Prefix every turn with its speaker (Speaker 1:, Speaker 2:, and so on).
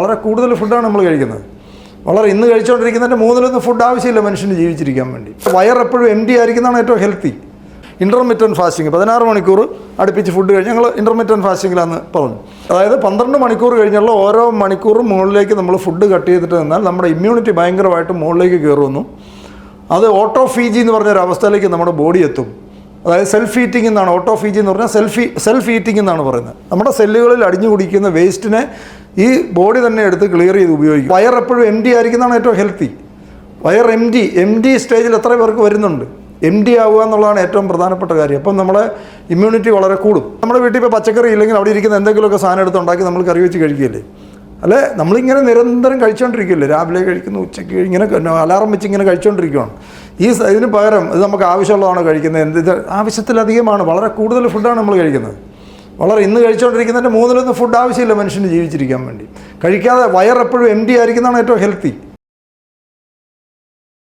Speaker 1: വളരെ കൂടുതൽ ഫുഡാണ് നമ്മൾ കഴിക്കുന്നത്. വളരെ ഇന്ന് കഴിച്ചുകൊണ്ടിരിക്കുന്നതിൻ്റെ മൂന്നിലൊന്നും ഫുഡ് ആവശ്യമില്ല മനുഷ്യന് ജീവിച്ചിരിക്കാൻ വേണ്ടി. വയർ എപ്പോഴും എം ടി ആയിരിക്കുന്നതാണ് ഏറ്റവും ഹെൽത്തി. ഇൻ്റർമിറ്റൻറ്റ് ഫാസ്റ്റിംഗ് 16 മണിക്കൂർ അടുപ്പിച്ച് ഫുഡ് കഴിഞ്ഞ് ഞങ്ങൾ ഇൻ്റർമിറ്റൻറ്റ് ഫാസ്റ്റിങ്ങിലാണെന്ന് പറഞ്ഞു. അതായത് 12 മണിക്കൂർ കഴിഞ്ഞുള്ള ഓരോ മണിക്കൂറും മുകളിലേക്ക് നമ്മൾ ഫുഡ് കട്ട് ചെയ്തിട്ട് നിന്നാൽ നമ്മുടെ ഇമ്മ്യൂണിറ്റി ഭയങ്കരമായിട്ട് മുകളിലേക്ക് കയറുന്നു. അത് ഓട്ടോഫീജി എന്ന് പറഞ്ഞൊരു അവസ്ഥയിലേക്ക് നമ്മുടെ ബോഡി എത്തും. അതായത് സെൽഫ് ഈറ്റിംഗ് എന്നാണ്. ഓട്ടോഫീജി എന്ന് പറഞ്ഞാൽ സെൽഫ് ഈറ്റിംഗ് എന്നാണ് പറയുന്നത്. നമ്മുടെ സെല്ലുകളിൽ അടിഞ്ഞു കുടിക്കുന്ന വേസ്റ്റിനെ ഈ ബോഡി തന്നെ എടുത്ത് ക്ലിയർ ചെയ്ത് ഉപയോഗിക്കും. വയർ എപ്പോഴും എം ടി ആയിരിക്കുന്നതാണ് ഏറ്റവും ഹെൽത്തി. വയർ എം ടി സ്റ്റേജിൽ എത്ര പേർക്ക് വരുന്നുണ്ട്? എം ടി ആവുക എന്നുള്ളതാണ് ഏറ്റവും പ്രധാനപ്പെട്ട കാര്യം. അപ്പം നമ്മുടെ ഇമ്മ്യൂണിറ്റി വളരെ കൂടും. നമ്മുടെ വീട്ടിൽ ഇപ്പോൾ പച്ചക്കറി ഇല്ലെങ്കിൽ അവിടെ ഇരിക്കുന്ന എന്തെങ്കിലുമൊക്കെ സാധനം എടുത്തുണ്ടാക്കി നമ്മൾ കറി വെച്ച് കഴിക്കുകയല്ലേ? അല്ലേ? നമ്മളിങ്ങനെ നിരന്തരം കഴിച്ചുകൊണ്ടിരിക്കുകയല്ലേ? രാവിലെ കഴിക്കുന്നു, ഉച്ചയ്ക്ക് ഇങ്ങനെ അലാറം വെച്ച് ഇങ്ങനെ കഴിച്ചുകൊണ്ടിരിക്കുകയാണ്. ഇതിന് പകരം ഇത് നമുക്ക് ആവശ്യമുള്ളതാണോ കഴിക്കുന്നത്? ഇത് ആവശ്യത്തിലധികമാണ്. വളരെ കൂടുതൽ ഫുഡാണ് നമ്മൾ കഴിക്കുന്നത്. വളരെ ഇന്ന് കഴിച്ചുകൊണ്ടിരിക്കുന്നതിൻ്റെ മൂന്നിലൊന്നും ഫുഡ് ആവശ്യമില്ല മനുഷ്യന് ജീവിച്ചിരിക്കാൻ വേണ്ടി. കഴിക്കാതെ വയർ എപ്പോഴും എം ടി ആയിരിക്കുന്നതാണ് ഏറ്റവും ഹെൽത്തി.